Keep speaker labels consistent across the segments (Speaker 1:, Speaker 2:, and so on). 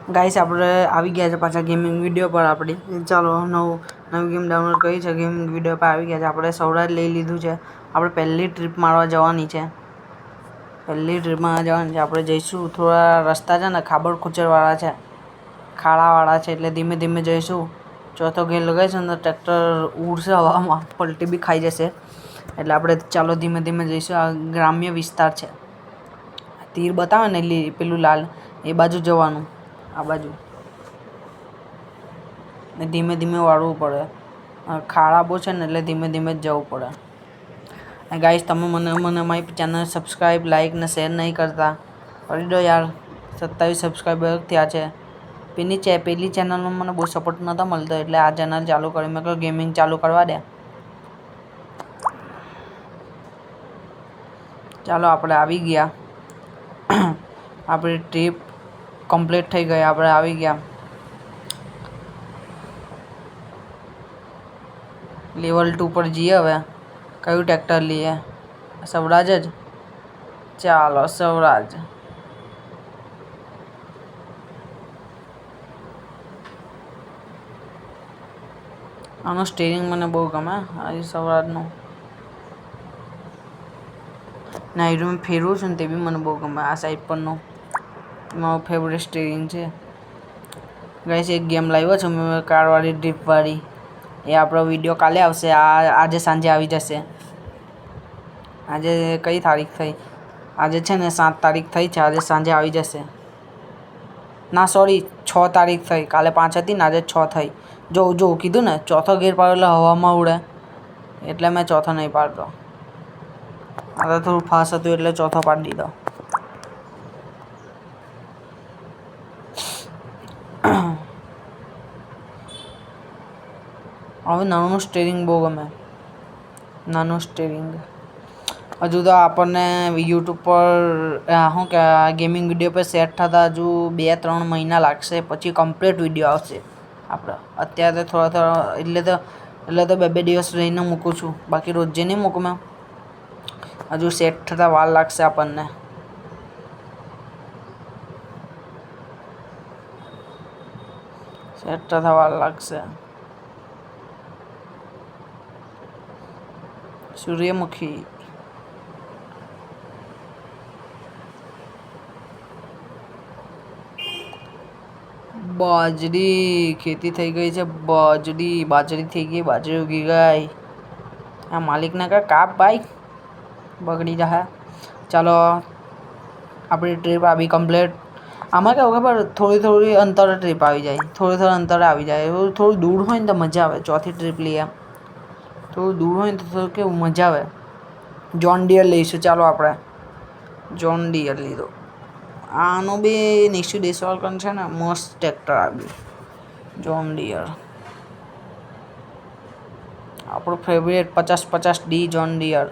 Speaker 1: Guys આપણે આવી ગયા છે પાછા ગેમિંગ વિડીયો પર આપણી. ચાલો નવી ગેમ ડાઉનલોડ કરી છે. ગેમિંગ વિડીયો પર આવી ગયા છે. આપણે સૌરાષ્ટ્ર લઈ લીધું છે. આપણે પહેલી ટ્રીપ મારવા જવાની છે. આપણે જઈશું. થોડા રસ્તા છે ને ખાબડ ખૂચરવાળા છે, ખાડાવાળા છે, એટલે ધીમે ધીમે જઈશું. ચોથો ગેર લગાવીશું ને ટ્રેક્ટર ઉડશે હવામાં, પલટી બી ખાઈ જશે. એટલે આપણે ચાલો ધીમે ધીમે જઈશું. આ ગ્રામ્ય વિસ્તાર છે. તીર બતાવે ને પેલું લાલ, એ બાજુ જવાનું. આ બાજુ ને ધીમે ધીમે વાળવું પડે. ખાડા બહુ છે ને એટલે ધીમે ધીમે જ જવું પડે. ગાઈસ તમે મને મારી ચેનલ સબસ્ક્રાઈબ, લાઈક ને શેર નહીં કરતા, કરી દો યાર. 27 સબસ્ક્રાઈબર થયા છે. પેલી ચેનલમાં મને બહુ સપોર્ટ નહોતો મળતો, એટલે આ ચેનલ ચાલુ કરી. મેં કહ્યું ગેમિંગ ચાલુ કરવા દે. ચાલો આપણે આવી ગયા. આપણી ટ્રીપ કમ્પ્લીટ થઈ ગઈ. આપણે આવી ગયા. લેવલ 2 પર જઈએ. હવે કયું ટ્રેક્ટર લઈએ? સ્વરાજ જ. ચાલો સ્વરાજ. આનું સ્ટીરિંગ મને બહુ ગમે, આ સ્વરાજનું. ના એનું ફેરવું છું ને તે બી મને બહુ ગમે. આ સાઈડ પરનું મારું ફેવરેટ સ્ટીરિંગ છે. ગાઈસ એક ગેમ લાવ્યો છું મેં, કારવાળી ડ્રીપવાળી. એ આપણો વિડીયો કાલે આવશે. આજે સાંજે આવી જશે. આજે કઈ તારીખ થઈ? આજે છે ને 7 તારીખ થઈ છે. આજે સાંજે આવી જશે. ના સોરી, 6 તારીખ થઈ. કાલે 5 હતી ને આજે 6 થઈ. જો કીધું ને, ચોથો ગેર પાડો એટલે હવામાં ઉડે, એટલે મેં ચોથો નહીં પાડતો. આ તો થોડું ફાસ્ટ હતું એટલે ચોથો પાડી દીધો. હવે નાનું સ્ટીરિંગ બહુ ગમે. નાનું સ્ટીરિંગ. હજુ તો આપણને યુટ્યુબ પર શું કે ગેમિંગ વિડીયો પર સેટ થતા હજુ 2-3 મહિના લાગશે. પછી કમ્પ્લીટ વિડીયો આવશે આપણે. અત્યારે તો થોડા એટલે તો 2 દિવસ રહીને મૂકું છું. બાકી રોજે નહીં મૂકું મેં. હજુ સેટ થતાં વાર લાગશે આપણને. સેટ થતાં વાર લાગશે. સૂર્યમુખી. બાજરી ખેતી થઈ ગઈ છે. બાજરી થઈ ગઈ. બાજરી ઉગી ગઈ. આ માલિકને કહે કાપ ભાઈ, બગડી જશે. ચાલો આપણી ટ્રીપ આવી કમ્પ્લીટ. આમાં કેવું ખબર, થોડી અંતરે ટ્રીપ આવી જાય. થોડી અંતરે આવી જાય. થોડું દૂર હોય ને તો મજા આવે. ચોથી ટ્રીપ લઈએ. થોડું દૂર હોય ને તો થોડું કેવું મજા આવે. જોન ડિયર લઈશું. ચાલો આપણે જોન ડિયર લીધો. આનું બી નિશુ દેશવાલકર છે ને, મસ્ત ટ્રેક્ટર આવ્યું. જોન ડિયર આપણું ફેવરેટ 50-50D જોન ડિયર.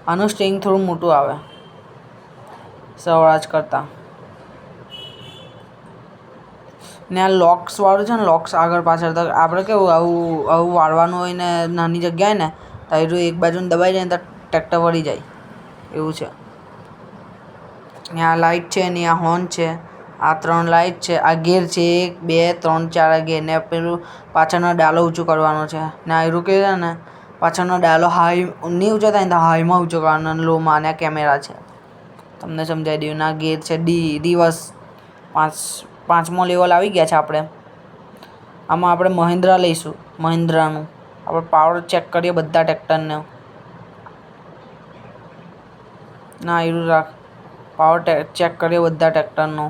Speaker 1: આનું સ્ટીરિંગ થોડું મોટું આવે સ્વરાજ કરતાં. ને આ લોક્સ વાળું છે ને, લોક્સ આગળ પાછળ. તો આપણે કેવું આવું વાળવાનું હોય ને નાની જગ્યાએ ને, તો એ એક બાજુને દબાઈ જાય ને તો ટ્રેક્ટર વળી જાય. એવું છે. આ લાઇટ છે ને, આ હોર્ન છે. આ 3 લાઇટ છે. આ ગેર છે 1, 2, 3, 4 ગેર. ને પેલું પાછળનો ડાલો ઊંચું કરવાનો છે. ને આ રૂકે છે ને, પાછળનો ડાલો હાઈ નહીં ઊંચો થાય ને તો હાઈમાં ઊંચો કરવાનો. લોમાં અને કેમેરા છે. તમને સમજાવી દઉં. ના ગેર છે રિવર્સ. 5મો લેવલ આવી ગયા છે આપણે. આમાં આપણે મહિન્દ્રા લઈશું. મહિન્દ્રાનું આપણે પાવર ચેક કરીએ બધા ટ્રેક્ટરને. ના એવું રાખ. પાવર ચેક કરીએ બધા ટ્રેક્ટરનો.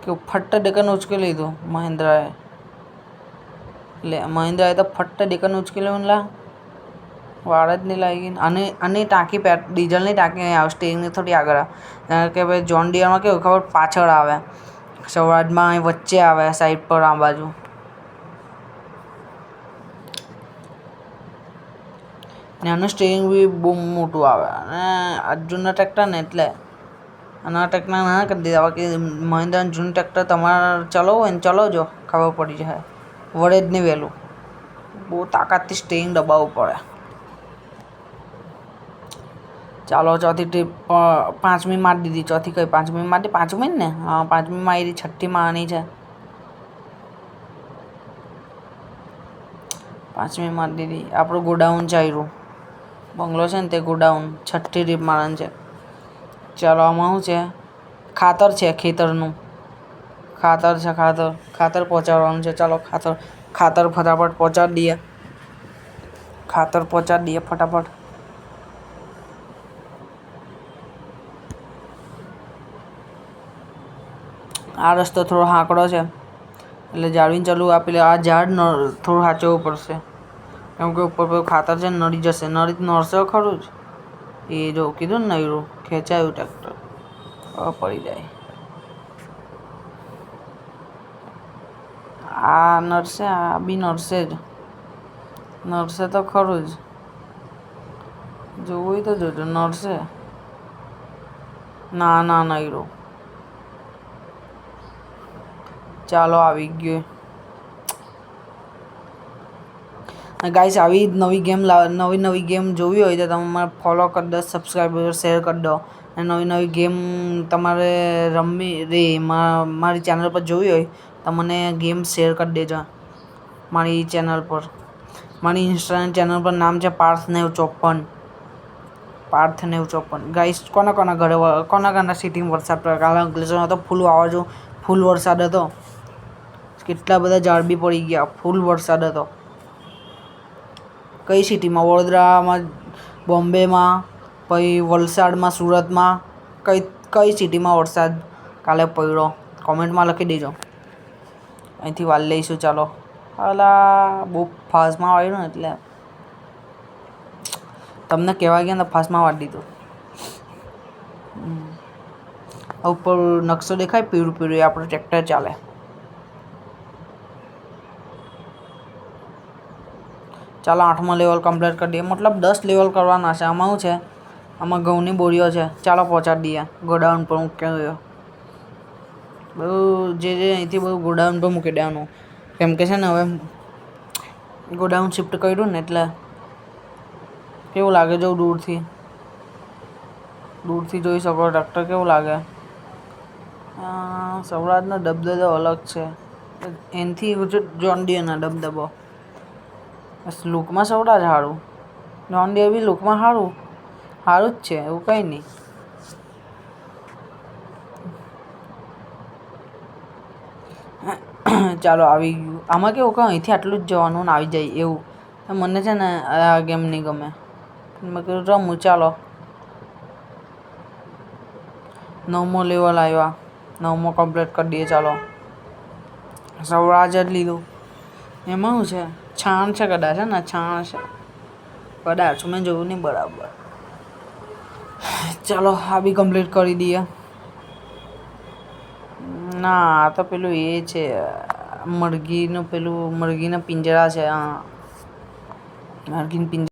Speaker 1: કે ફટ્ટ ડેકન ઉચકી લીધું મહિન્દ્રાએ. મહિન્દ્રાએ તો ફટ્ટ ડેકન ઉચકી લેવું. લા વાળ જ નહીં લાગી. આની ટાંકી ડીઝલની ટાંકી આવે. સ્ટીરિંગની થોડી આગળ આવે. કારણ કે ભાઈ જોન ડિયરમાં કેવું ખબર, પાછળ આવે. સ્વરાજમાં વચ્ચે આવે, સાઈડ પર આ બાજુ. ને આનું સ્ટીરિંગ બી બહુ મોટું આવે. અને આ જૂના ટ્રેક્ટર ને એટલે આના ટ્રેક્ટર ના કરી દીધા. બાકી મહિન્દ્રાનું જૂનું ટ્રેક્ટર તમારે ચલાવવું હોય ને ચલાવજો, ખબર પડી જાય. વળે જ નહીં વહેલું. બહુ તાકાતથી સ્ટીરિંગ દબાવવું પડે. ચાલો ચોથી ટ્રીપ પાંચમી મારી દીધી. ચોથી કઈ પાંચમી મારી? પાંચમી જ ને? હા, પાંચમી મારી. છઠ્ઠીમાં આની છે. પાંચમી મારી દીધી. આપણું ગોડાઉન છે આવ્યું. બંગલો છે ને તે ગોડાઉન. છઠ્ઠી ટ્રીપ મારવાની છે. ચાલો આમાં શું છે? ખાતર છે, ખેતરનું ખાતર છે. ખાતર પહોંચાડવાનું છે. ચાલો ખાતર ફટાફટ પહોંચાડી દઈએ. ફટાફટ. આ રસ્તો થોડો હાંકડો છે એટલે જાળવીને ચાલુ. આ ઝાડ થોડું સાચવવું પડશે કેમ કે ઉપર ખાતર છે નડી જશે. નડશે ખરું જ. એ જો કીધું ને નર્યું ખેંચાયું ટ્રેક્ટર પડી જાય. આ નડશે, આ બી નડશે જ. નડશે તો ખરું જ. જોવું હોય તો જોજો. નડશે. ના નર્યું. ચાલો આવી ગયું. ગાઈસ આવી નવી ગેમ જોવી હોય તો તમે મને ફોલો કરી દો, સબસ્ક્રાઈબ શેર કરી દો. અને નવી ગેમ તમારે મારી ચેનલ પર જોવી હોય તો મને ગેમ શેર કરી દેજો મારી ચેનલ પર. મારી ઇન્સ્ટાગ્રામ ચેનલ પર નામ છે પાર્થ954. ગાઈસ કોના સિટીમાં વરસાદ પડે? કાલે અંકલેશ્વરમાં તો ફૂલ વરસાદ હતો. કેટલા બધા ઝાડ બી પડી ગયા. ફૂલ વરસાદ હતો. કઈ સિટીમાં? વડોદરામાં, બોમ્બેમાં, પછી વલસાડમાં, સુરતમાં. કઈ સિટીમાં વરસાદ કાલે પડ્યો? કોમેન્ટમાં લખી દેજો. અહીંથી વાળ લઈશું. ચાલો. બહુ ફાસ્ટમાં વાળ્યું ને એટલે તમને કહેવા ગયા ને ફાસ્ટમાં વાળી દીધું. ઉપર નકશો દેખાય પીળું એ આપણું ટ્રેક્ટર ચાલે. ચાલો 8મો લેવલ કમ્પ્લીટ કરી દઈએ. મતલબ 10 લેવલ કરવાના છે. આમાં શું છે? આમાં ઘઉંની બોરીઓ છે. ચાલો પહોંચાડી દઈએ ગોડાઉન પર. મૂકી બધું જે અહીંથી બધું ગોડાઉન પર મૂકી દેવાનું. કેમ કે છે ને હવે ગોડાઉન શિફ્ટ કર્યું ને એટલે કેવું લાગે? જો દૂરથી જોઈ શકો ટ્રેક્ટર કેવું લાગે. સૌરાષ્ટ્રનો દબદબો અલગ છે એનાથી જોન ડીયરના દબદબો. બસ લુકમાં સૌરાષ્ટ્ર સારું. જોન ડીયર બી લુકમાં સારું જ છે, એવું કંઈ નહીં. ચાલો આવી ગયું. આમાં કેવું કહું અહીંથી આટલું જ જવાનું ને આવી જાય એવું. મને છે ને આ ગેમ નહીં ગમે. મેં કીધું રમું. ચાલો 9મો લેવલ આવ્યા. 9મો કમ્પ્લીટ કરી દઈએ. ચાલો સૌરાષ્ટ્ર જ લીધું. એમાં શું છે? છાણ છે કદાચ. છે ને છાણ છે કદાચ. મેં જોયું નહીં બરાબર. ચાલો આ બી કમ્પ્લીટ કરી દઈએ. ના આ તો પેલું એ છે મરઘીના પિંજરા છે. હા, મરઘીના પિંજરા.